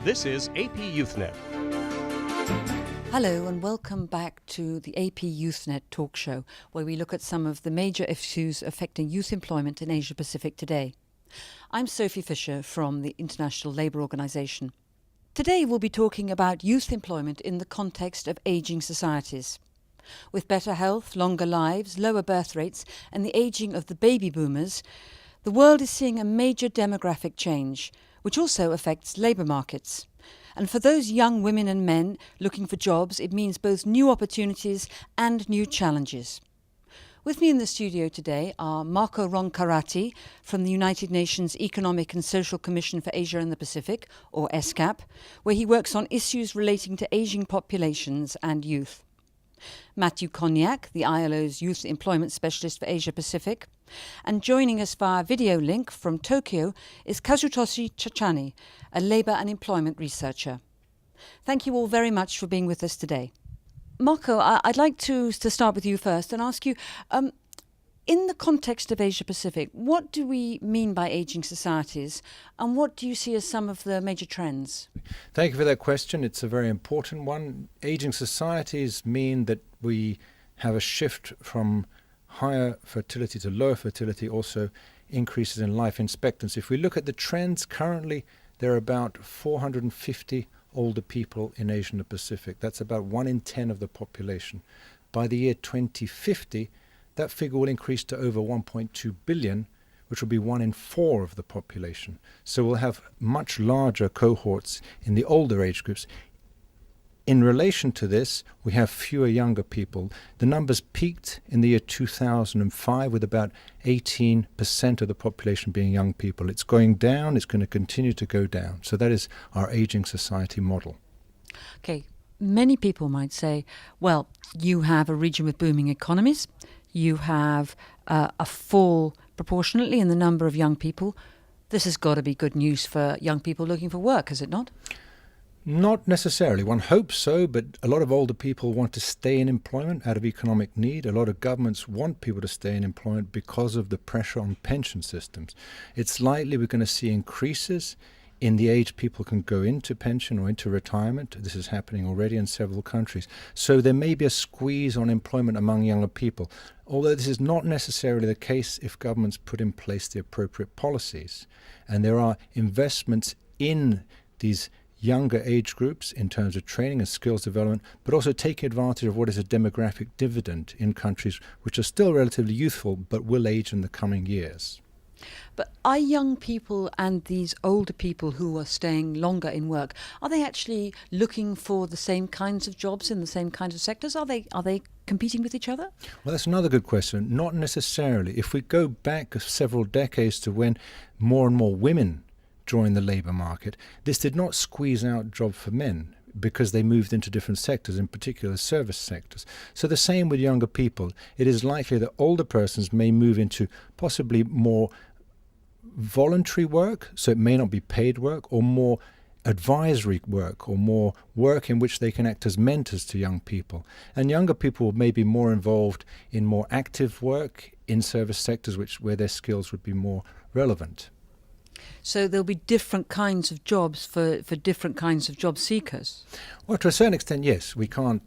This is AP YouthNet. Hello and welcome back to the AP YouthNet Talk Show, where we look at some of the major issues affecting youth employment in Asia Pacific today. I'm Sophie Fisher from the International Labour Organization. Today we'll be talking about youth employment in the context of ageing societies. With better health, longer lives, lower birth rates and the ageing of the baby boomers, the world is seeing a major demographic change, which also affects labour markets. And for those young women and men looking for jobs, it means both new opportunities and new challenges. With me in the studio today are Marco Roncarati from the United Nations Economic and Social Commission for Asia and the Pacific, or ESCAP, where he works on issues relating to ageing populations and youth. Matthieu Cognac, the ILO's Youth Employment Specialist for Asia Pacific. And joining us via video link from Tokyo is Kazutoshi Chatani, a labour and employment researcher. Thank you all very much for being with us today. Marco, I'd like to start with you first and ask you, in the context of Asia Pacific, what do we mean by ageing societies and what do you see as some of the major trends? Thank you for that question. It's a very important one. Ageing societies mean that we have a shift from higher fertility to lower fertility, also increases in life expectancy. If we look at the trends currently, there are about 450 older people in Asia and the Pacific. That's about 1 in 10 of the population. By the year 2050, that figure will increase to over 1.2 billion, which will be 1 in 4 of the population. So we'll have much larger cohorts in the older age groups. In relation to this, we have fewer younger people. The numbers peaked in the year 2005 with about 18% of the population being young people. It's going down, it's going to continue to go down. So that is our ageing society model. Okay, many people might say, well, you have a region with booming economies, you have a fall proportionately in the number of young people. This has got to be good news for young people looking for work, has it not? Not necessarily. One hopes so, but a lot of older people want to stay in employment out of economic need. A lot of governments want people to stay in employment because of the pressure on pension systems. It's likely we're going to see increases in the age people can go into pension or into retirement. This is happening already in several countries. So there may be a squeeze on employment among younger people, although this is not necessarily the case if governments put in place the appropriate policies. And there are investments in these younger age groups in terms of training and skills development, but also taking advantage of what is a demographic dividend in countries which are still relatively youthful but will age in the coming years. But are young people and these older people who are staying longer in work, are they actually looking for the same kinds of jobs in the same kinds of sectors? Are they competing with each other? Well, that's another good question. Not necessarily. If we go back several decades to when more and more women joined the labour market, this did not squeeze out jobs for men because they moved into different sectors, in particular service sectors. So the same with younger people. It is likely that older persons may move into possibly more voluntary work, so it may not be paid work, or more advisory work, or more work in which they can act as mentors to young people. And younger people may be more involved in more active work in service sectors where their skills would be more relevant. So there'll be different kinds of jobs for different kinds of job seekers? Well, to a certain extent, yes. We can't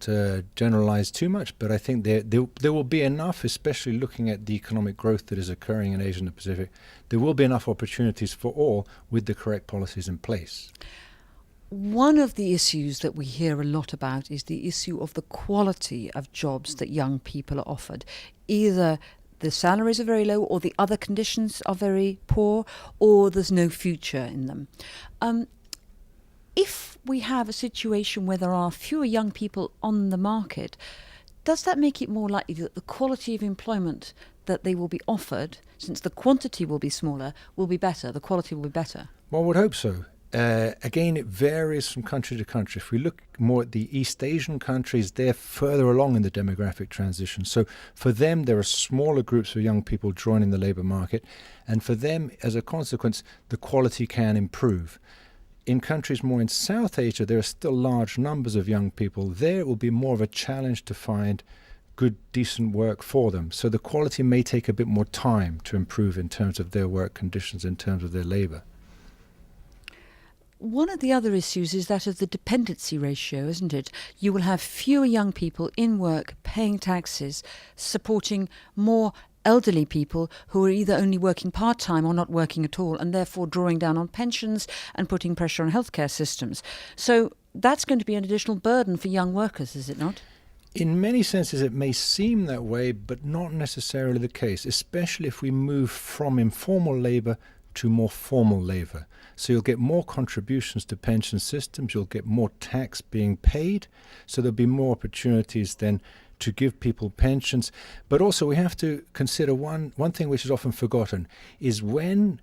generalize too much, but I think there will be enough, especially looking at the economic growth that is occurring in Asia and the Pacific, there will be enough opportunities for all with the correct policies in place. One of the issues that we hear a lot about is the issue of the quality of jobs that young people are offered. Either the salaries are very low, or the other conditions are very poor, or there's no future in them. If we have a situation where there are fewer young people on the market, does that make it more likely that the quality of employment that they will be offered, since the quantity will be smaller, will be better, the quality will be better? One would hope so. Again, it varies from country to country. If we look more at the East Asian countries, they're further along in the demographic transition. So for them, there are smaller groups of young people joining the labour market. And for them, as a consequence, the quality can improve. In countries more in South Asia, there are still large numbers of young people. There it will be more of a challenge to find good, decent work for them. So the quality may take a bit more time to improve in terms of their work conditions, in terms of their labour. One of the other issues is that of the dependency ratio, isn't it? You will have fewer young people in work, paying taxes, supporting more elderly people who are either only working part-time or not working at all, and therefore drawing down on pensions and putting pressure on healthcare systems. So that's going to be an additional burden for young workers, is it not? In many senses, it may seem that way, but not necessarily the case, especially if we move from informal labour to more formal labour. So you'll get more contributions to pension systems, you'll get more tax being paid, so there'll be more opportunities then to give people pensions. But also we have to consider one thing which is often forgotten, is when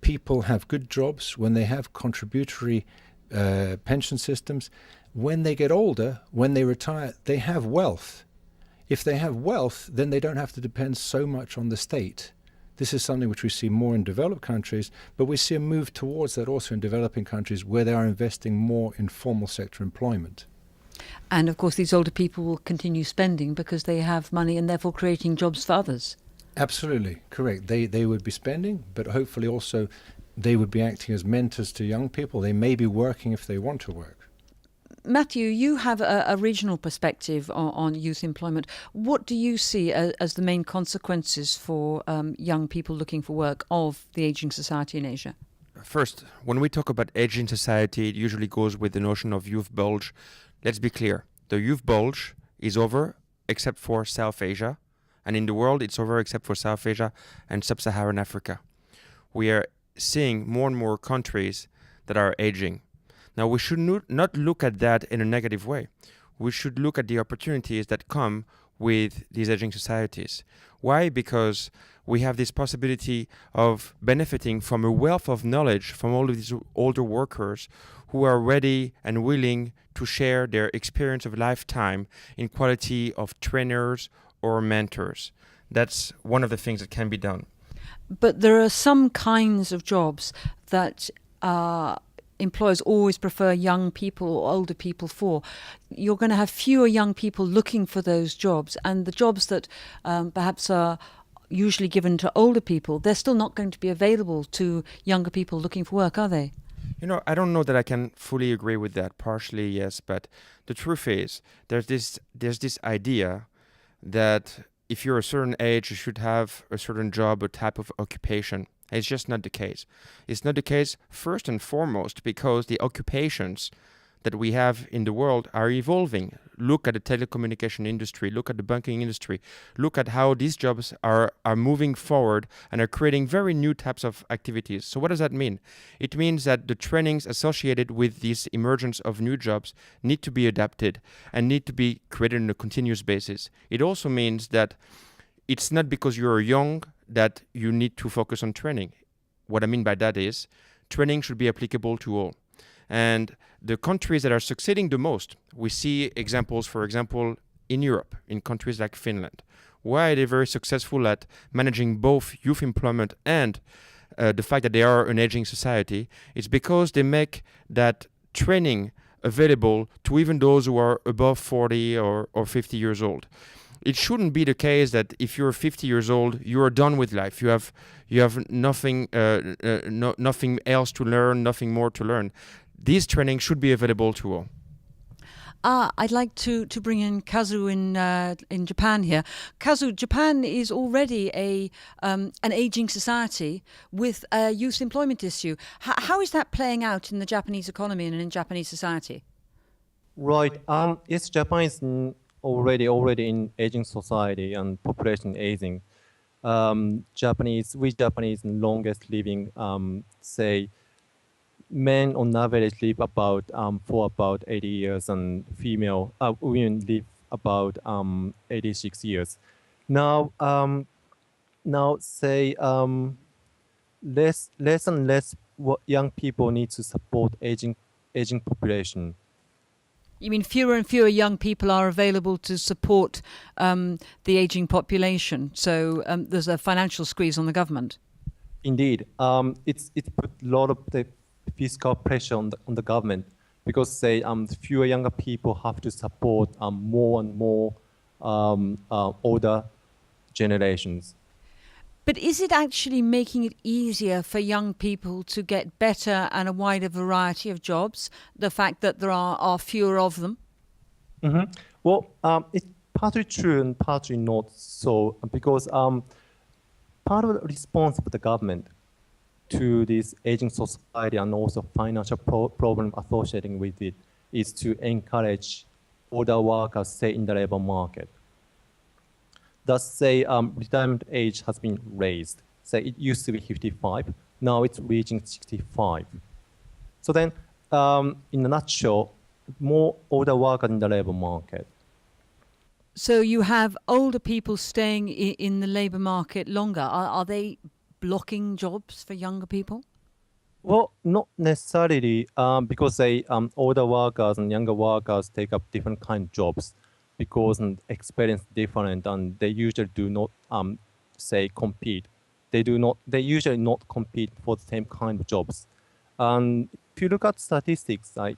people have good jobs, when they have contributory pension systems, when they get older, when they retire, they have wealth. If they have wealth, then they don't have to depend so much on the state. This is something which we see more in developed countries, but we see a move towards that also in developing countries where they are investing more in formal sector employment. And of course these older people will continue spending because they have money and therefore creating jobs for others. Absolutely, correct. They would be spending, but hopefully also they would be acting as mentors to young people. They may be working if they want to work. Matthieu, you have a regional perspective on youth employment. What do you see as the main consequences for young people looking for work of the ageing society in Asia? First, when we talk about ageing society, it usually goes with the notion of youth bulge. Let's be clear. The youth bulge is over except for South Asia. And in the world, it's over except for South Asia and Sub-Saharan Africa. We are seeing more and more countries that are aging. Now, we should not look at that in a negative way. We should look at the opportunities that come with these aging societies. Why? Because we have this possibility of benefiting from a wealth of knowledge from all of these older workers who are ready and willing to share their experience of lifetime in quality of trainers or mentors. That's one of the things that can be done. But there are some kinds of jobs that employers always prefer young people or older people for. You're going to have fewer young people looking for those jobs, and the jobs that perhaps are usually given to older people, they're still not going to be available to younger people looking for work, are they? You know, I don't know that I can fully agree with that. Partially, yes, but the truth is there's this idea that if you're a certain age, you should have a certain job or type of occupation. It's just not the case. It's not the case first and foremost because the occupations that we have in the world are evolving. Look at the telecommunication industry, look at the banking industry, look at how these jobs are moving forward and are creating very new types of activities. So what does that mean? It means that the trainings associated with this emergence of new jobs need to be adapted and need to be created on a continuous basis. It also means that it's not because you're young that you need to focus on training. What I mean by that is training should be applicable to all. And the countries that are succeeding the most, we see examples, for example, in Europe, in countries like Finland. Why are they very successful at managing both youth employment and the fact that they are an aging society? It's because they make that training available to even those who are above 40 or 50 years old. It shouldn't be the case that if you're 50 years old, you are done with life. You have nothing else to learn, nothing more to learn. These trainings should be available to all. I'd like to bring in Kazu in Japan here. Kazu, Japan is already an ageing society with a youth employment issue. How is that playing out in the Japanese economy and in Japanese society? Right. Yes, Japan is already in aging society and population aging. Japanese longest living, say, men on average live for about 80 years, and women live about 86 years. Now say less and less young people need to support aging population. You mean fewer and fewer young people are available to support the ageing population? So there's a financial squeeze on the government. Indeed, it's put a lot of the fiscal pressure on the government because say fewer younger people have to support more and more older generations. But is it actually making it easier for young people to get better and a wider variety of jobs, the fact that there are fewer of them? Mm-hmm. Well, it's partly true and partly not so, because part of the response of the government to this aging society and also financial problem associated with it is to encourage older workers to stay in the labor market. Thus, say, retirement age has been raised. Say it used to be 55, now it's reaching 65. So then, in a nutshell, more older workers in the labor market. So you have older people staying in the labour market longer. Are they blocking jobs for younger people? Well, not necessarily, because they older workers and younger workers take up different kind of jobs, because experience different, and they usually do not say compete. They usually not compete for the same kind of jobs. And if you look at statistics, like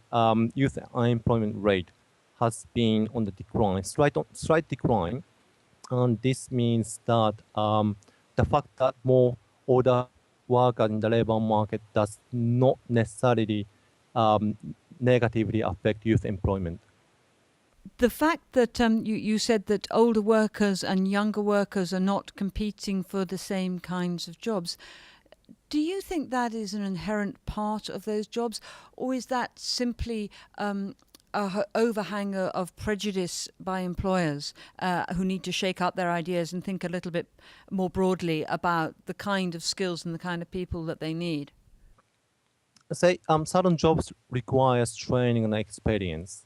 youth unemployment rate has been on the decline, slight decline, and this means that the fact that more older workers in the labor market does not necessarily negatively affect youth employment. The fact that you said that older workers and younger workers are not competing for the same kinds of jobs, do you think that is an inherent part of those jobs, or is that simply a overhang of prejudice by employers who need to shake up their ideas and think a little bit more broadly about the kind of skills and the kind of people that they need? Say certain jobs requires training and experience.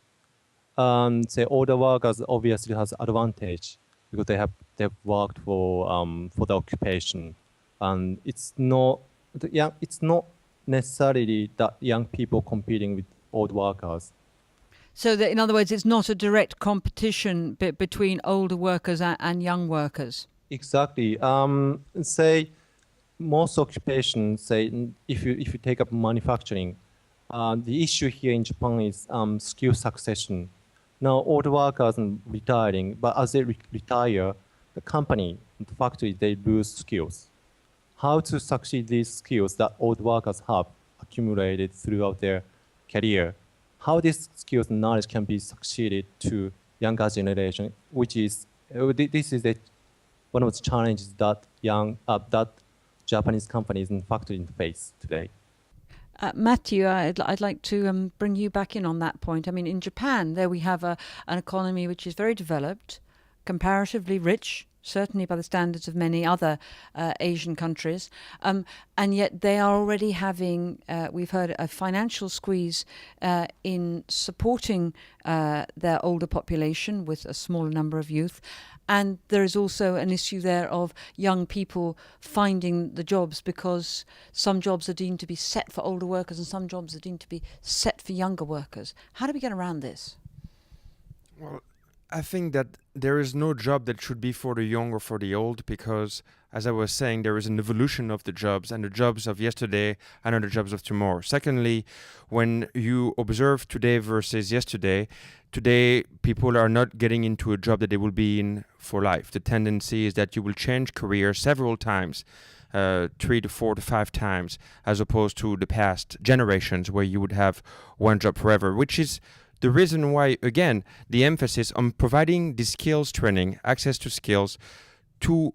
Say older workers obviously has advantage because they've worked for the occupation, and it's not necessarily that young people competing with old workers. So that, in other words, it's not a direct competition between older workers and young workers. Exactly. Say most occupations, say if you take up manufacturing, the issue here in Japan is skill succession. Now, older workers are retiring, but as they retire, the company, the factory, they lose skills. How to succeed these skills that old workers have accumulated throughout their career? How these skills and knowledge can be succeeded to younger generation, which is this is one of the challenges that that Japanese companies and factories face today. Matthieu, I'd like to bring you back in on that point. I mean, in Japan, there we have an economy which is very developed, comparatively rich, certainly by the standards of many other Asian countries, and yet they are already having, we've heard, a financial squeeze in supporting their older population with a smaller number of youth. And there is also an issue there of young people finding the jobs, because some jobs are deemed to be set for older workers and some jobs are deemed to be set for younger workers. How do we get around this? Well, I think that there is no job that should be for the young or for the old, because, as I was saying, there is an evolution of the jobs, and the jobs of yesterday and the jobs of tomorrow. Secondly, when you observe today versus yesterday, today people are not getting into a job that they will be in for life. The tendency is that you will change career several times, 3 to 4 to 5 times, as opposed to the past generations where you would have one job forever, which is the reason why, again, the emphasis on providing the skills training, access to skills to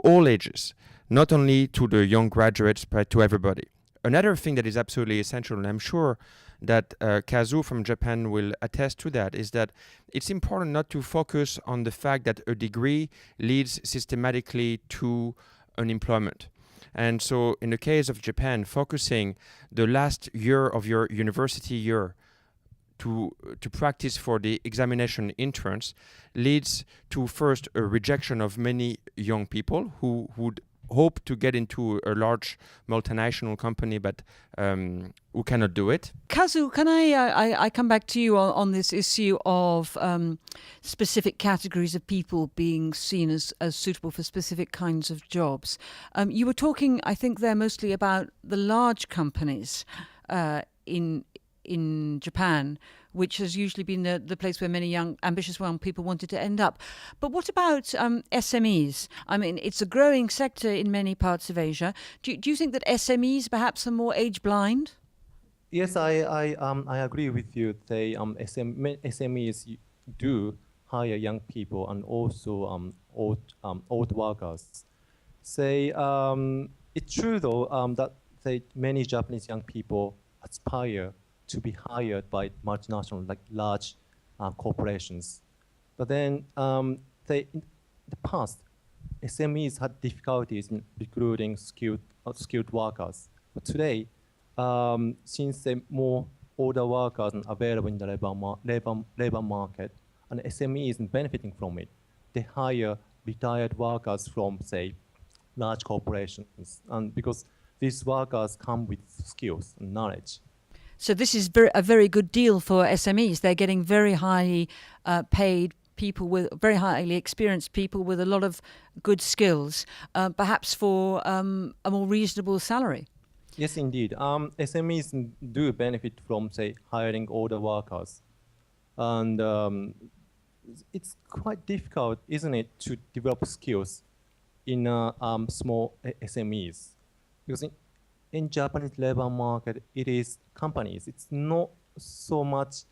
all ages, not only to the young graduates, but to everybody. Another thing that is absolutely essential, and I'm sure that Kazu from Japan will attest to that, is that it's important not to focus on the fact that a degree leads systematically to unemployment. And so in the case of Japan, focusing the last year of your university year to practice for the examination entrance leads to, first, a rejection of many young people who would hope to get into a large multinational company, but who cannot do it. Kazu, can I come back to you on this issue of specific categories of people being seen as suitable for specific kinds of jobs? You were talking, I think, there mostly about the large companies in in Japan, which has usually been the place where many young, ambitious young people wanted to end up. But what about SMEs? I mean, it's a growing sector in many parts of Asia. Do you think that SMEs perhaps are more age blind? Yes, I agree with you. SMEs do hire young people and also old workers. It's true though that many Japanese young people aspire to be hired by multinational, like large corporations. But then in the past, SMEs had difficulties in recruiting skilled workers. But today, since more older workers are available in the labor market, and SMEs are benefiting from it, they hire retired workers from, say, large corporations, and because these workers come with skills and knowledge. So this is a very good deal for SMEs. They're getting very highly paid people, with very highly experienced people with a lot of good skills, perhaps for a more reasonable salary. Yes, indeed. SMEs do benefit from, say, hiring older workers. And it's quite difficult, isn't it, to develop skills in small SMEs? Because in Japanese labor market, it is companies. It's not so much,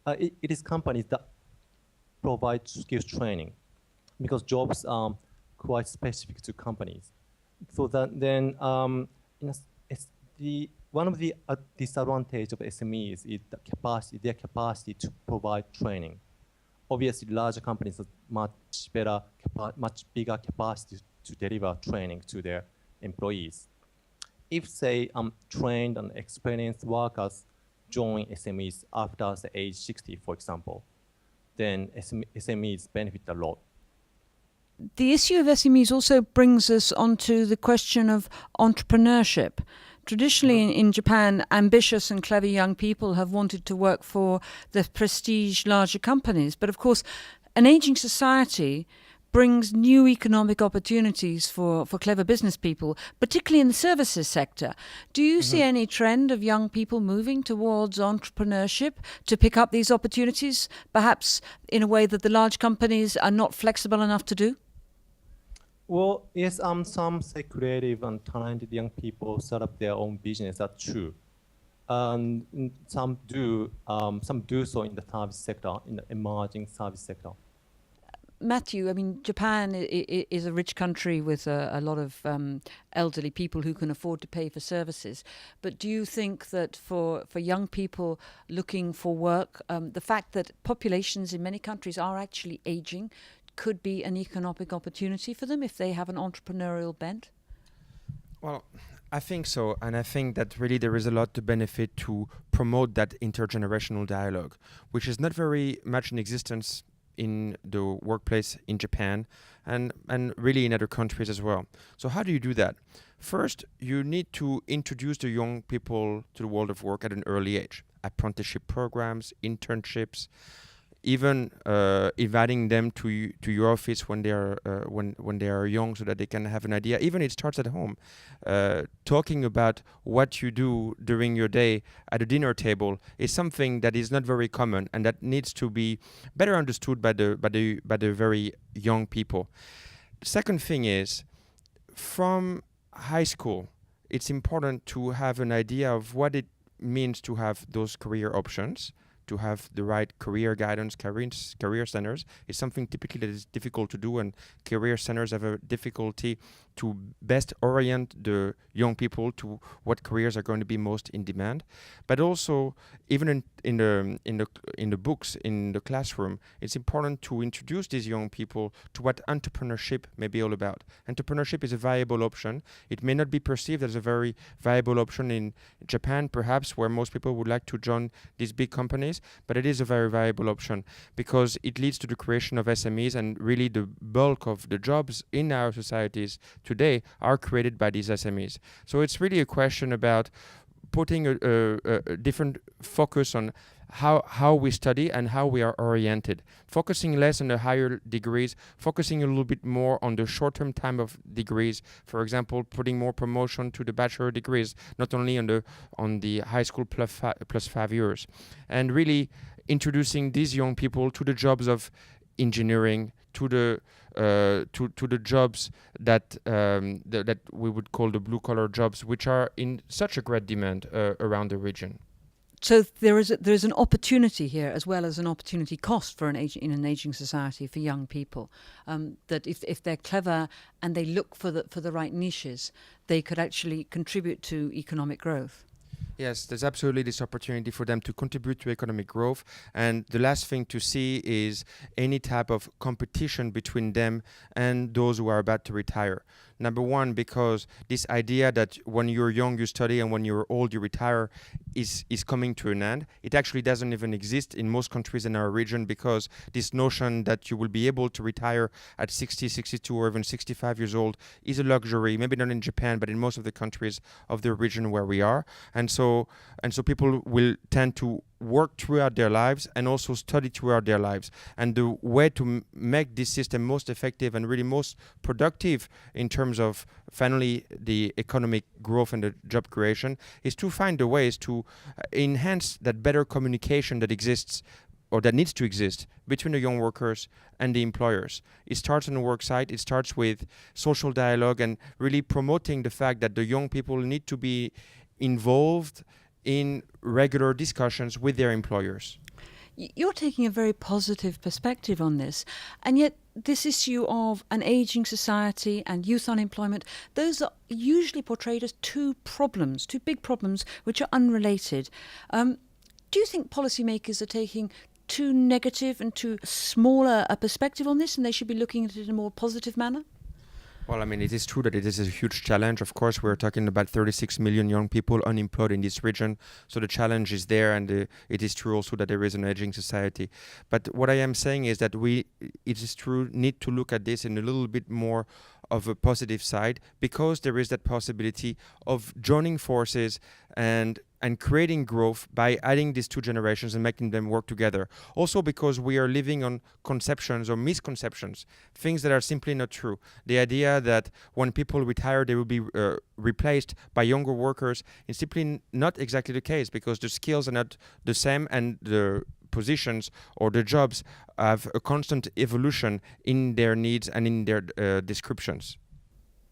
it is companies that provide skills training, because jobs are quite specific to companies. So that then, one of the disadvantages of SMEs is their capacity to provide training. Obviously, larger companies have much bigger capacity to deliver training to their employees. If, say, trained and experienced workers join SMEs after the age 60, for example, then SMEs benefit a lot. The issue of SMEs also brings us onto the question of entrepreneurship. Traditionally in Japan, ambitious and clever young people have wanted to work for the prestige larger companies. But of course, an aging society brings new economic opportunities for clever business people, particularly in the services sector. Do you see any trend of young people moving towards entrepreneurship to pick up these opportunities, perhaps in a way that the large companies are not flexible enough to do? Well, yes, some, say, creative and talented young people set up their own business. That's true. And some do so in the service sector, in the emerging service sector. Matthieu, I mean, Japan is a rich country with a lot of elderly people who can afford to pay for services. But do you think that for young people looking for work, the fact that populations in many countries are actually aging could be an economic opportunity for them if they have an entrepreneurial bent? Well, I think so. And I think that really there is a lot to benefit to promote that intergenerational dialogue, which is not very much in existence in the workplace in Japan and really in other countries as well. So how do you do that? First, you need to introduce the young people to the world of work at an early age. Apprenticeship programs, internships, even inviting them to your office when they are young, so that they can have an idea. Even it starts at home, talking about what you do during your day at a dinner table is something that is not very common and that needs to be better understood by the very young people. The second thing is, from high school, it's important to have an idea of what it means to have those career options, to have the right career guidance, career centers. Is something typically that is difficult to do, and career centers have a difficulty to best orient the young people to what careers are going to be most in demand. But also, even in the books, in the classroom, it's important to introduce these young people to what entrepreneurship may be all about. Entrepreneurship is a viable option. It may not be perceived as a very viable option in Japan, perhaps, where most people would like to join these big companies, but it is a very viable option because it leads to the creation of SMEs, and really the bulk of the jobs in our societies today are created by these SMEs. So it's really a question about putting a different focus on how we study and how we are oriented, focusing less on the higher degrees, focusing a little bit more on the short-term time of degrees. For example, putting more promotion to the bachelor degrees, not only on the high school plus 5 years, and really introducing these young people to the jobs of engineering, to the jobs that that we would call the blue-collar jobs, which are in such a great demand around the region. So there is an opportunity here, as well as an opportunity cost for in an aging society for young people. That if they're clever and they look for the right niches, they could actually contribute to economic growth. Yes, there's absolutely this opportunity for them to contribute to economic growth. And the last thing to see is any type of competition between them and those who are about to retire. Number one, because this idea that when you're young you study and when you're old you retire is coming to an end. It actually doesn't even exist in most countries in our region, because this notion that you will be able to retire at 60, 62 or even 65 years old is a luxury, maybe not in Japan, but in most of the countries of the region where we are. And so people will tend to work throughout their lives and also study throughout their lives. And the way to make this system most effective and really most productive in terms of finally the economic growth and the job creation is to find the ways to enhance that better communication that exists or that needs to exist between the young workers and the employers. It starts on the work site. It starts with social dialogue and really promoting the fact that the young people need to be involved in regular discussions with their employers. You're taking a very positive perspective on this, and yet this issue of an aging society and youth unemployment, those are usually portrayed as two big problems which are unrelated. Do you think policymakers are taking too negative and too smaller a perspective on this, and they should be looking at it in a more positive manner? Well, I mean, it is true that it is a huge challenge. Of course, we're talking about 36 million young people unemployed in this region. So the challenge is there, and it is true also that there is an aging society. But what I am saying is that it is true, need to look at this in a little bit more of a positive side, because there is that possibility of joining forces and creating growth by adding these two generations and making them work together. Also because we are living on conceptions or misconceptions, things that are simply not true. The idea that when people retire, they will be replaced by younger workers is simply not exactly the case, because the skills are not the same and the positions or the jobs have a constant evolution in their needs and in their descriptions.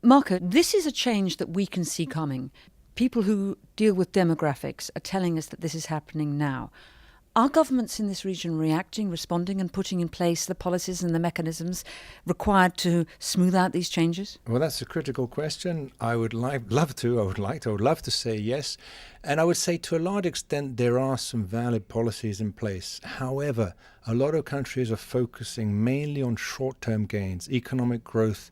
Marco, this is a change that we can see coming. People who deal with demographics are telling us that this is happening now. Are governments in this region reacting, responding and putting in place the policies and the mechanisms required to smooth out these changes? Well, that's a critical question. I would love to say yes. And I would say to a large extent there are some valid policies in place. However, a lot of countries are focusing mainly on short-term gains, economic growth.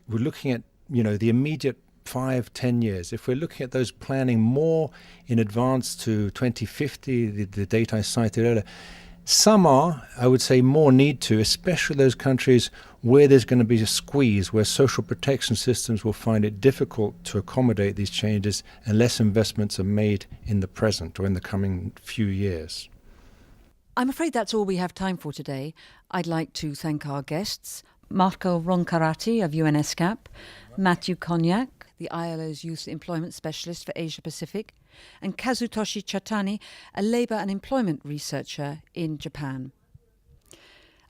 We're looking at, the immediate 5-10 years. If we're looking at those planning more in advance to 2050, the date I cited earlier, some are, I would say, more need to, especially those countries where there's going to be a squeeze, where social protection systems will find it difficult to accommodate these changes unless investments are made in the present or in the coming few years. I'm afraid that's all we have time for today. I'd like to thank our guests, Marco Roncarati of UN ESCAP, Matthieu Cognac, the ILO's Youth Employment Specialist for Asia Pacific, and Kazutoshi Chatani, a labour and employment researcher in Japan.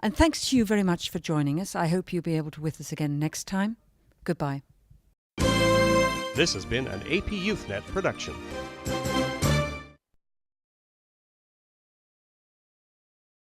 And thanks to you very much for joining us. I hope you'll be able to be with us again next time. Goodbye. This has been an APYouthNet production.